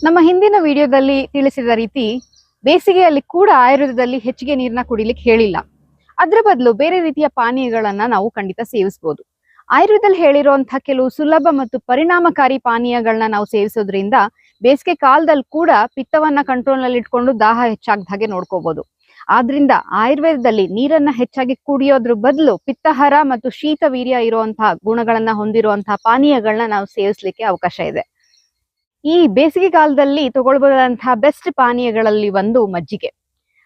ನಮ್ಮ ಹಿಂದಿನ ವಿಡಿಯೋದಲ್ಲಿ ತಿಳಿಸಿದ ರೀತಿ ಬೇಸಿಗೆಯಲ್ಲಿ ಕೂಡ ಆಯುರ್ವೇದದಲ್ಲಿ ಹೆಚ್ಚಿಗೆ ನೀರನ್ನ ಕುಡಿಲಿಕ್ಕೆ ಹೇಳಿಲ್ಲ. ಅದರ ಬದಲು ಬೇರೆ ರೀತಿಯ ಪಾನೀಯಗಳನ್ನ ನಾವು ಖಂಡಿತ ಸೇವಿಸಬಹುದು. ಆಯುರ್ವೇದದಲ್ಲಿ ಹೇಳಿರುವಂತಹ ಕೆಲವು ಸುಲಭ ಮತ್ತು ಪರಿಣಾಮಕಾರಿ ಪಾನೀಯಗಳನ್ನ ನಾವು ಸೇವಿಸೋದ್ರಿಂದ ಬೇಸಿಗೆ ಕಾಲದಲ್ಲಿ ಕೂಡ ಪಿತ್ತವನ್ನ ಕಂಟ್ರೋಲ್ ನಲ್ಲಿ ಇಟ್ಕೊಂಡು ದಾಹ ಹೆಚ್ಚಾಗದ ಹಾಗೆ ನೋಡ್ಕೋಬಹುದು. ಆದ್ರಿಂದ ಆಯುರ್ವೇದದಲ್ಲಿ ನೀರನ್ನ ಹೆಚ್ಚಾಗಿ ಕುಡಿಯೋದ್ರ ಬದಲು ಪಿತ್ತಹರ ಮತ್ತು ಶೀತ ವೀರ್ಯ ಇರುವಂತಹ ಗುಣಗಳನ್ನ ಹೊಂದಿರುವಂತಹ ಪಾನೀಯಗಳನ್ನ ನಾವು ಸೇವಿಸಲಿಕ್ಕೆ ಅವಕಾಶ ಇದೆ. ಈ ಬೇಸಿಗೆ ಕಾಲದಲ್ಲಿ ತಗೊಳ್ಬಹುದಂತಹ ಬೆಸ್ಟ್ ಪಾನೀಯಗಳಲ್ಲಿ ಒಂದು ಮಜ್ಜಿಗೆ.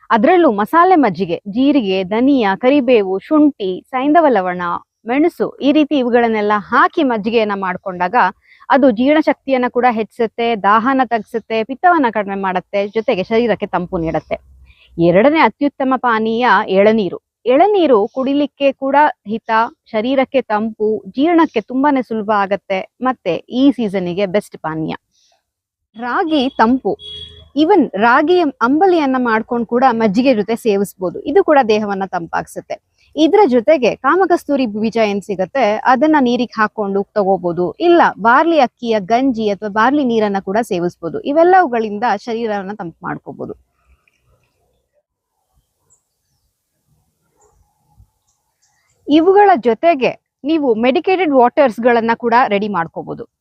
ಅದರಲ್ಲೂ ಮಸಾಲೆ ಮಜ್ಜಿಗೆ, ಜೀರಿಗೆ, ಧನಿಯಾ, ಕರಿಬೇವು, ಶುಂಠಿ, ಸೈಂಧವ ಲವಣ, ಮೆಣಸು ಈ ರೀತಿ ಇವುಗಳನ್ನೆಲ್ಲ ಹಾಕಿ ಮಜ್ಜಿಗೆಯನ್ನ ಮಾಡ್ಕೊಂಡಾಗ ಅದು ಜೀರ್ಣಶಕ್ತಿಯನ್ನ ಕೂಡ ಹೆಚ್ಚಿಸುತ್ತೆ, ದಾಹನ ತಗ್ಸುತ್ತೆ, ಪಿತ್ತವನ್ನ ಕಡಿಮೆ ಮಾಡುತ್ತೆ, ಜೊತೆಗೆ ಶರೀರಕ್ಕೆ ತಂಪು ನೀಡುತ್ತೆ. ಎರಡನೇ ಅತ್ಯುತ್ತಮ ಪಾನೀಯ ಎಳನೀರು. ಎಳನೀರು ಕುಡಿಲಿಕ್ಕೆ ಕೂಡ ಹಿತ, ಶರೀರಕ್ಕೆ ತಂಪು, ಜೀರ್ಣಕ್ಕೆ ತುಂಬಾನೇ ಸುಲಭ ಆಗತ್ತೆ, ಮತ್ತೆ ಈ ಸೀಸನ್ನಿಗೆ ಬೆಸ್ಟ್ ಪಾನೀಯ. ರಾಗಿ ತಂಪು. ಈವನ್ ರಾಗಿ ಅಂಬಲಿಯನ್ನ ಮಾಡ್ಕೊಂಡು ಕೂಡ ಮಜ್ಜಿಗೆ ಜೊತೆ ಸೇವಿಸಬಹುದು. ಇದು ಕೂಡ ದೇಹವನ್ನ ತಂಪಾಗಿಸುತ್ತೆ. ಇದ್ರ ಜೊತೆಗೆ ಕಾಮಕಸ್ತೂರಿ ಬೀಜ ಏನ್ ಸಿಗತ್ತೆ ಅದನ್ನ ನೀರಿಗೆ ಹಾಕೊಂಡು ತಗೋಬಹುದು. ಇಲ್ಲ ಬಾರ್ಲಿ ಅಕ್ಕಿಯ ಗಂಜಿ ಅಥವಾ ಬಾರ್ಲಿ ನೀರನ್ನ ಕೂಡ ಸೇವಿಸಬಹುದು. ಇವೆಲ್ಲವುಗಳಿಂದ ಶರೀರವನ್ನ ತಂಪು ಮಾಡ್ಕೋಬಹುದು. ಇವುಗಳ ಜೊತೆಗೆ ನೀವು ಮೆಡಿಕೇಟೆಡ್ ವಾಟರ್ಸ್ ಗಳನ್ನ ಕೂಡ ರೆಡಿ ಮಾಡ್ಕೋಬಹುದು.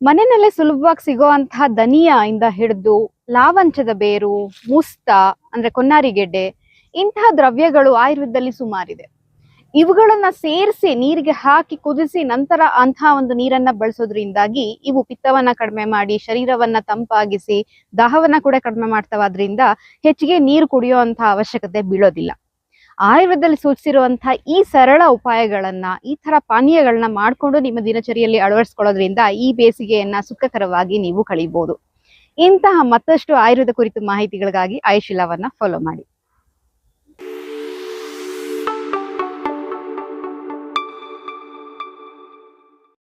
ಮನೆಯಲ್ಲೇ ಸುಲಭವಾಗಿ ಸಿಗುವಂತಹ ಧನಿಯಾ ಇಂದ ಹಿಡಿದು ಲಾವಂಚದ ಬೇರು, ಮುಸ್ತ ಅಂದ್ರೆ ಕೊನ್ನಾರಿಗೆಡ್ಡೆ, ಇಂತಹ ದ್ರವ್ಯಗಳು ಆಯುರ್ವೇದದಲ್ಲಿ ಸುಮಾರಿದೆ. ಇವುಗಳನ್ನ ಸೇರಿಸಿ ನೀರಿಗೆ ಹಾಕಿ ಕುದಿಸಿ ನಂತರ ಅಂತಹ ಒಂದು ನೀರನ್ನ ಬಳಸೋದ್ರಿಂದಾಗಿ ಇವು ಪಿತ್ತವನ್ನ ಕಡಿಮೆ ಮಾಡಿ ಶರೀರವನ್ನ ತಂಪಾಗಿಸಿ ದಾಹವನ್ನ ಕೂಡ ಕಡಿಮೆ ಮಾಡ್ತಾವಾದ್ರಿಂದ ಹೆಚ್ಚಿಗೆ ನೀರು ಕುಡಿಯುವಂತಹ ಅವಶ್ಯಕತೆ ಬೀಳೋದಿಲ್ಲ. ಆಯುರ್ವೇದದಲ್ಲಿ ಸೂಚಿಸಿರುವಂತಹ ಈ ಸರಳ ಉಪಾಯಗಳನ್ನ, ಈ ತರ ಪಾನೀಯಗಳನ್ನ ಮಾಡ್ಕೊಂಡು ನಿಮ್ಮ ದಿನಚರಿಯಲ್ಲಿ ಅಳವಡಿಸ್ಕೊಳ್ಳೋದ್ರಿಂದ ಈ ಬೇಸಿಗೆಯನ್ನ ಸುಖಕರವಾಗಿ ನೀವು ಕಳೀಬಹುದು. ಇಂತಹ ಮತ್ತಷ್ಟು ಆಯುರ್ವೇದ ಕುರಿತು ಮಾಹಿತಿಗಳಿಗಾಗಿ ಆಯುಷಿಲಾವನ್ನ ಫಾಲೋ ಮಾಡಿ.